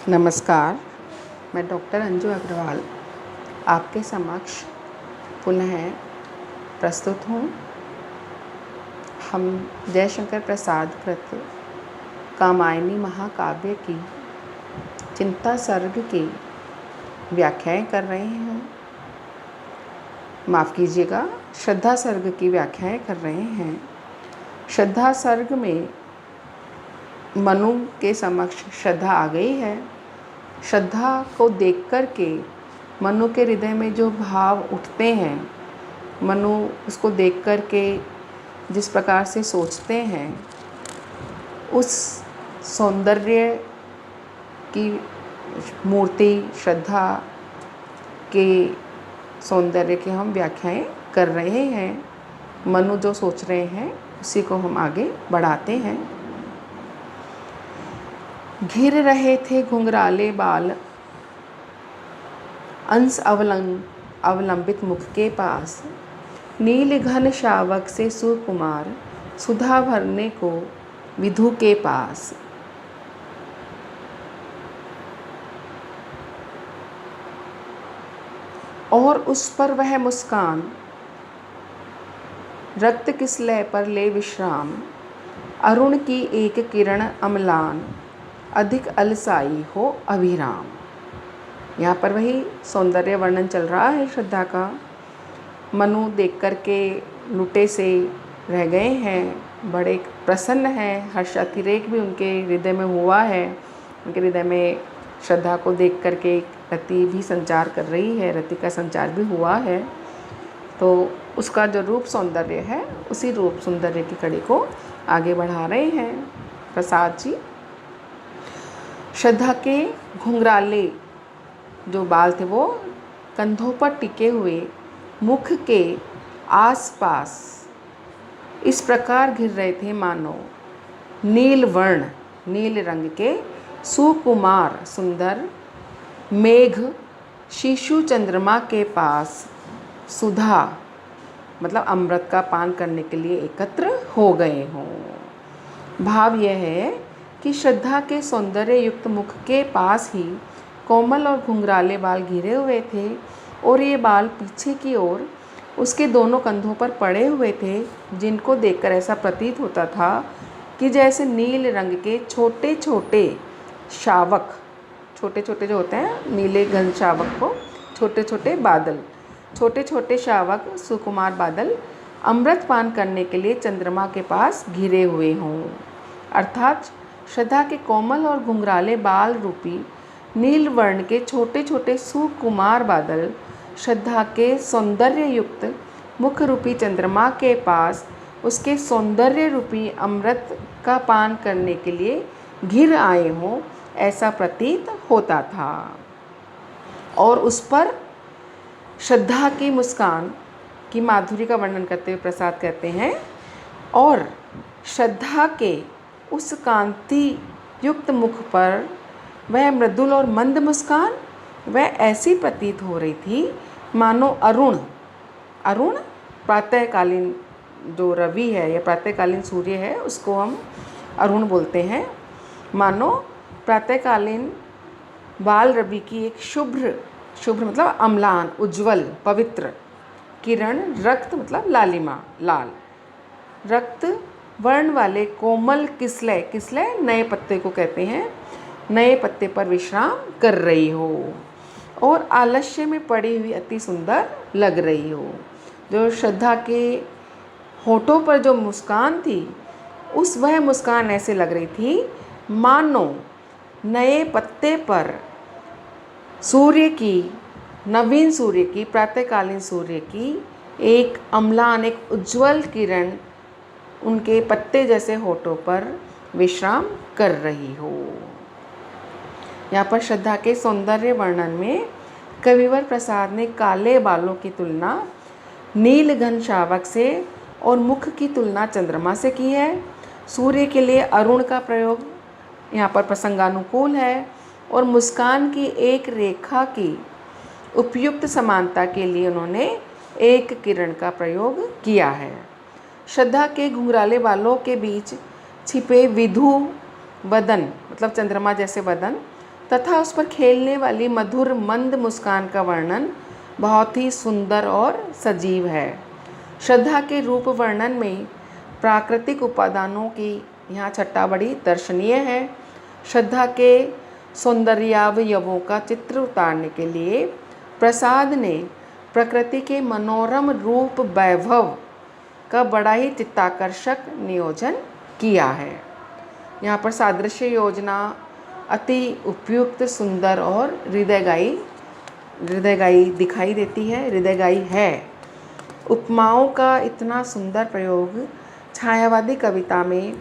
नमस्कार, मैं डॉक्टर अंजू अग्रवाल आपके समक्ष पुनः प्रस्तुत हूँ। हम जयशंकर प्रसाद कृत कामायनी महाकाव्य की चिंता सर्ग की व्याख्याएं कर रहे हैं। माफ़ कीजिएगा, श्रद्धा सर्ग की व्याख्याएं कर रहे हैं। श्रद्धा सर्ग में मनु के समक्ष श्रद्धा आ गई है। श्रद्धा को देख कर के मनु के हृदय में जो भाव उठते हैं, मनु उसको देख कर के जिस प्रकार से सोचते हैं, उस सौंदर्य की मूर्ति श्रद्धा के सौंदर्य की हम व्याख्याएं कर रहे हैं। मनु जो सोच रहे हैं उसी को हम आगे बढ़ाते हैं। घिर रहे थे घुंघराले बाल अंश अवलंबित मुख के पास, नील घन शावक से सुकुमार सुधा भरने को विधु के पास। और उस पर वह मुस्कान रक्त किसलय पर ले विश्राम, अरुण की एक किरण अम्लान अधिक अलसाई हो अभिराम। यहाँ पर वही सौंदर्य वर्णन चल रहा है श्रद्धा का। मनु देख कर के लुटे से रह गए हैं, बड़े प्रसन्न हैं, हर्षातिरेक भी उनके हृदय में हुआ है। उनके हृदय में श्रद्धा को देख कर के रति भी संचार कर रही है, रति का संचार भी हुआ है। तो उसका जो रूप सौंदर्य है, उसी रूप सौंदर्य की कड़ी को आगे बढ़ा रहे हैं प्रसाद जी। श्रद्धा के घुंघराले जो बाल थे वो कंधों पर टिके हुए मुख के आसपास इस प्रकार घिर रहे थे मानो नील वर्ण, नील रंग के सुकुमार सुंदर मेघ शिशु चंद्रमा के पास सुधा मतलब अमृत का पान करने के लिए एकत्र हो गए हों। भाव यह है कि श्रद्धा के सौंदर्य युक्त मुख के पास ही कोमल और घुंघराले बाल घिरे हुए थे और ये बाल पीछे की ओर उसके दोनों कंधों पर पड़े हुए थे, जिनको देखकर ऐसा प्रतीत होता था कि जैसे नील रंग के छोटे छोटे शावक, छोटे छोटे जो होते हैं नीले घन शावक को छोटे छोटे बादल, छोटे छोटे शावक सुकुमार बादल अमृत पान करने के लिए चंद्रमा के पास घिरे हुए हों। अर्थात श्रद्धा के कोमल और घुंघराले बाल रूपी नील वर्ण के छोटे छोटे सुकुमार बादल श्रद्धा के सौंदर्य युक्त मुख रूपी चंद्रमा के पास उसके सौंदर्य रूपी अमृत का पान करने के लिए घिर आए हों, ऐसा प्रतीत होता था। और उस पर श्रद्धा की मुस्कान की माधुरी का वर्णन करते हुए प्रसाद कहते हैं, और श्रद्धा के उस कांति युक्त मुख पर वह मृदुल और मंद मुस्कान वह ऐसी प्रतीत हो रही थी मानो अरुण प्रातःकालीन जो रवि है या प्रातःकालीन सूर्य है उसको हम अरुण बोलते हैं। मानो प्रातःकालीन बाल रवि की एक शुभ्र मतलब अम्लान, उज्ज्वल, पवित्र किरण, रक्त मतलब लालिमा, लाल रक्त वर्ण वाले कोमल किसलय नए पत्ते को कहते हैं, नए पत्ते पर विश्राम कर रही हो और आलस्य में पड़ी हुई अति सुंदर लग रही हो। जो श्रद्धा के होठों पर जो मुस्कान थी, उस वह मुस्कान ऐसे लग रही थी मानो नए पत्ते पर सूर्य की, नवीन सूर्य की, प्रातःकालीन सूर्य की एक अम्लान, एक उज्ज्वल किरण उनके पत्ते जैसे होठों पर विश्राम कर रही हो। यहाँ पर श्रद्धा के सौंदर्य वर्णन में कविवर प्रसाद ने काले बालों की तुलना नील घन शावक से और मुख की तुलना चंद्रमा से की है। सूर्य के लिए अरुण का प्रयोग यहाँ पर प्रसंगानुकूल है और मुस्कान की एक रेखा की उपयुक्त समानता के लिए उन्होंने एक किरण का प्रयोग किया है। श्रद्धा के घुंघराले बालों के बीच छिपे विधु वदन मतलब चंद्रमा जैसे वदन तथा उस पर खेलने वाली मधुर मंद मुस्कान का वर्णन बहुत ही सुंदर और सजीव है। श्रद्धा के रूप वर्णन में प्राकृतिक उपादानों की यहाँ छट्टा बड़ी दर्शनीय है। श्रद्धा के सौंदर्यावयवों का चित्र उतारने के लिए प्रसाद ने प्रकृति के मनोरम रूप वैभव का बड़ा ही चित्ताकर्षक नियोजन किया है। यहाँ पर सादृश्य योजना अति उपयुक्त, सुंदर और हृदयगाई दिखाई देती है, हृदयगाई है। उपमाओं का इतना सुंदर प्रयोग छायावादी कविता में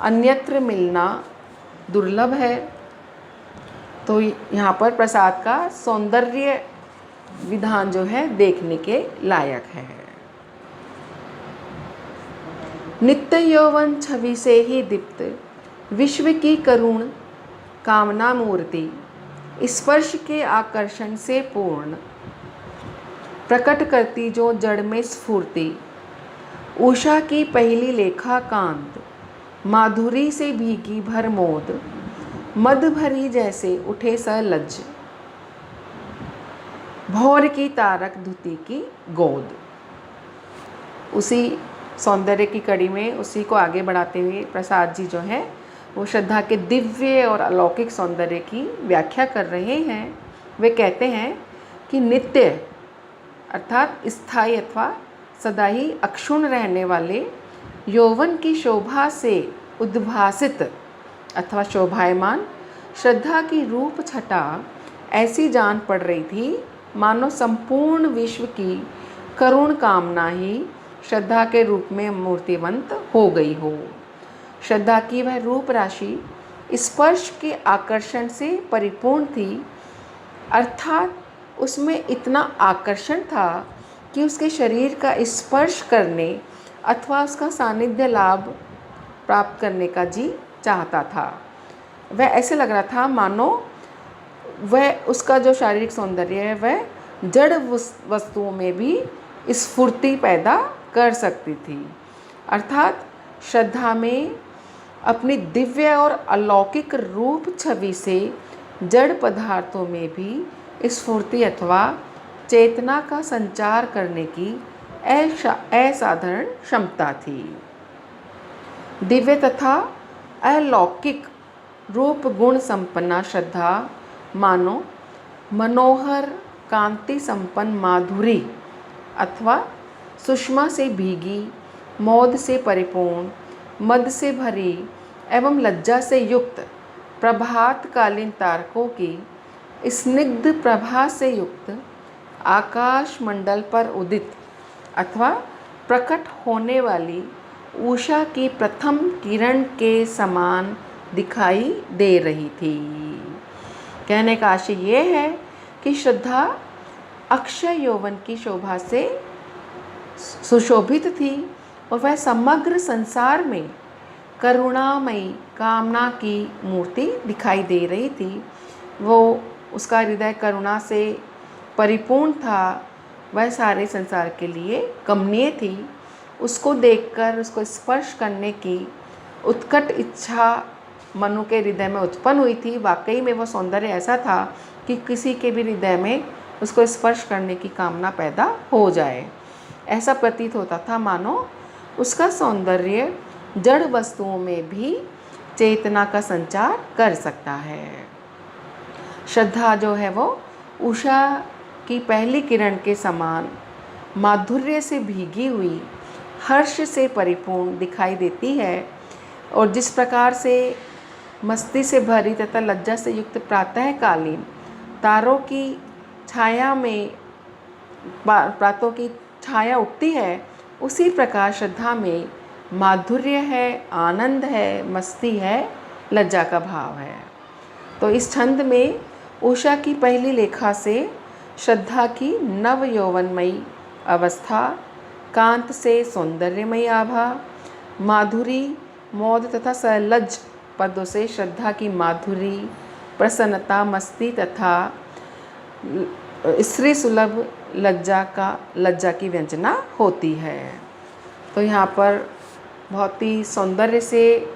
अन्यत्र मिलना दुर्लभ है। तो यहाँ पर प्रसाद का सौंदर्य विधान जो है देखने के लायक है। नित्य यौवन छवि से ही दीप्त विश्व की करुण कामना मूर्ति, स्पर्श के आकर्षण से पूर्ण प्रकट करती जो जड़ में स्फूर्ति। उषा की पहली लेखा कांत माधुरी से भीगी भर मोद, मद भरी जैसे उठे सलज्ज भौर की तारक धुती की गोद। उसी सौंदर्य की कड़ी में उसी को आगे बढ़ाते हुए प्रसाद जी जो है वो श्रद्धा के दिव्य और अलौकिक सौंदर्य की व्याख्या कर रहे हैं। वे कहते हैं कि नित्य अर्थात स्थायी अथवा सदा ही अक्षुण्ण रहने वाले यौवन की शोभा से उद्भासित अथवा शोभायमान श्रद्धा की रूप छटा ऐसी जान पड़ रही थी मानो संपूर्ण विश्व की करुण कामना ही श्रद्धा के रूप में मूर्तिवंत हो गई हो। श्रद्धा की वह रूप राशि स्पर्श के आकर्षण से परिपूर्ण थी, अर्थात उसमें इतना आकर्षण था कि उसके शरीर का स्पर्श करने अथवा उसका सानिध्य लाभ प्राप्त करने का जी चाहता था। वह ऐसे लग रहा था मानो वह उसका जो शारीरिक सौंदर्य है वह जड़ वस्तुओं में भी स्फूर्ति पैदा कर सकती थी, अर्थात श्रद्धा में अपनी दिव्य और अलौकिक रूप छवि से जड़ पदार्थों में भी स्फूर्ति अथवा चेतना का संचार करने की असाधारण क्षमता थी। दिव्य तथा अलौकिक रूप गुण संपन्ना श्रद्धा मानो मनोहर कांति संपन्न माधुरी अथवा सुषमा से भीगी, मोद से परिपूर्ण, मद से भरी एवं लज्जा से युक्त प्रभातकालीन तारकों की स्निग्ध प्रभा से युक्त आकाश मंडल पर उदित अथवा प्रकट होने वाली उषा की प्रथम किरण के समान दिखाई दे रही थी। कहने का आशय ये है कि श्रद्धा अक्षय यौवन की शोभा से सुशोभित थी और वह समग्र संसार में करुणामयी कामना की मूर्ति दिखाई दे रही थी। वो उसका हृदय करुणा से परिपूर्ण था, वह सारे संसार के लिए कमनीय थी। उसको देखकर उसको स्पर्श करने की उत्कट इच्छा मनु के हृदय में उत्पन्न हुई थी। वाकई में वह सौंदर्य ऐसा था कि किसी के भी हृदय में उसको स्पर्श करने की कामना पैदा हो जाए। ऐसा प्रतीत होता था मानो उसका सौंदर्य जड़ वस्तुओं में भी चेतना का संचार कर सकता है। श्रद्धा जो है वो उषा की पहली किरण के समान माधुर्य से भीगी हुई, हर्ष से परिपूर्ण दिखाई देती है और जिस प्रकार से मस्ती से भरी तथा लज्जा से युक्त प्रातःकालीन तारों की छाया में प्रातों की छाया उठती है, उसी प्रकार श्रद्धा में माधुर्य है, आनंद है, मस्ती है, लज्जा का भाव है। तो इस छंद में उषा की पहली लेखा से श्रद्धा की नव यौवनमयी अवस्था, कांत से सौंदर्यमयी आभा, माधुरी, मोद तथा सलज्ज पदों से श्रद्धा की माधुरी, प्रसन्नता, मस्ती तथा स्त्री सुलभ लज्जा की व्यंजना होती है। तो यहाँ पर बहुत ही सौंदर्य से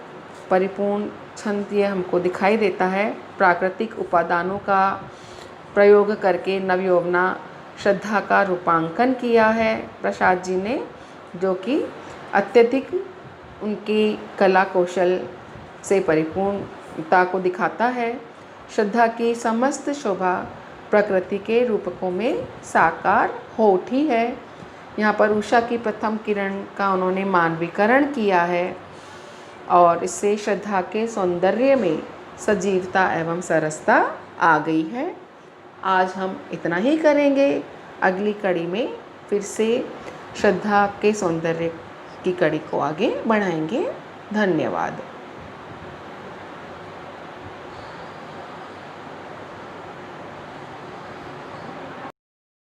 परिपूर्ण छंद ये हमको दिखाई देता है। प्राकृतिक उपादानों का प्रयोग करके नवयौवना श्रद्धा का रूपांकन किया है प्रसाद जी ने, जो कि अत्यधिक उनकी कला कौशल से परिपूर्णता को दिखाता है। श्रद्धा की समस्त शोभा प्रकृति के रूपकों में साकार हो उठी है। यहाँ पर उषा की प्रथम किरण का उन्होंने मानवीकरण किया है और इससे श्रद्धा के सौंदर्य में सजीवता एवं सरसता आ गई है। आज हम इतना ही करेंगे। अगली कड़ी में फिर से श्रद्धा के सौंदर्य की कड़ी को आगे बढ़ाएंगे। धन्यवाद।